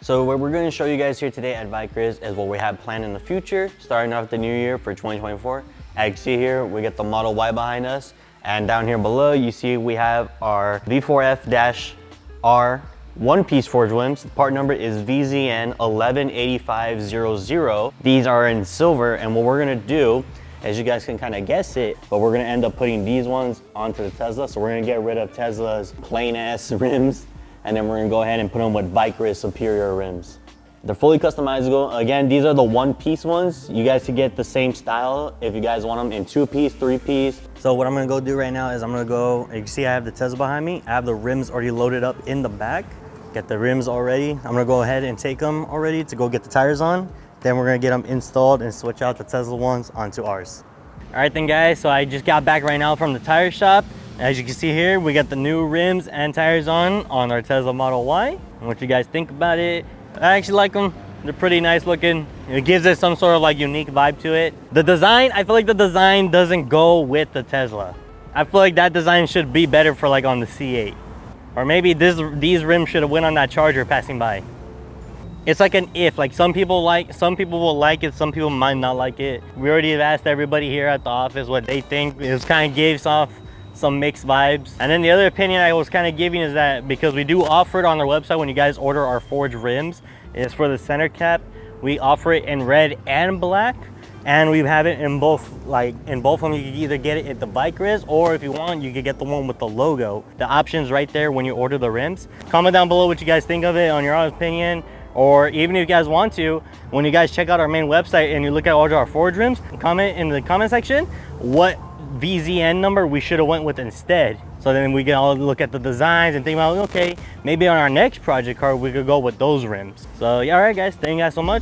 So what we're going to show you guys here today at Vicrez is what we have planned in the future, starting off the new year for 2024. As you can see here, we get the Model Y behind us, and down here below, you see we have our V4F-R one-piece forged rims. The part number is VZN 118500. These are in silver, and what we're going to do, as you guys can kind of guess it, but we're going to end up putting these ones onto the Tesla. So we're going to get rid of Tesla's plain-ass rims, and then we're gonna go ahead and put them with vicrez superior rims. They're fully customizable. Again, these are the one-piece ones. You guys can get the same style if you guys want them in two-piece, three-piece. So what I'm gonna go do right now is I'm gonna go, you can see I have the Tesla behind me. I have the rims already loaded up in the back. Get the rims already. I'm gonna go ahead and take them already to go get the tires on. Then we're gonna get them installed and switch out the Tesla ones onto ours. All right then guys, so I just got back right now from the tire shop. As you can see here, we got the new rims and tires on our Tesla Model Y. And what you guys think about it? I actually like them. They're pretty nice looking. It gives it some sort of like unique vibe to it. The design, I feel like the design doesn't go with the Tesla. I feel like that design should be better for like on the C8. Or maybe these rims should have went on that Charger passing by. It's like an if, like some people will like it, some people might not like it. We already have asked everybody here at the office what they think. It kind of gives off some mixed vibes. And then the other opinion I was kind of giving is that because we do offer it on our website when you guys order our forged rims, is for the center cap, we offer it in red and black, and we have it in both, like in both of them. You can either get it at the vicrez, or if you want, you could get the one with the logo. The option's right there when you order the rims. Comment down below what you guys think of it on your own opinion, or even if you guys want to, when you guys check out our main website and you look at all of our forged rims, comment in the comment section what VZN number we should have went with instead. So then we can all look at the designs and think about, okay, maybe on our next project car we could go with those rims. So yeah, all right guys, thank you guys so much.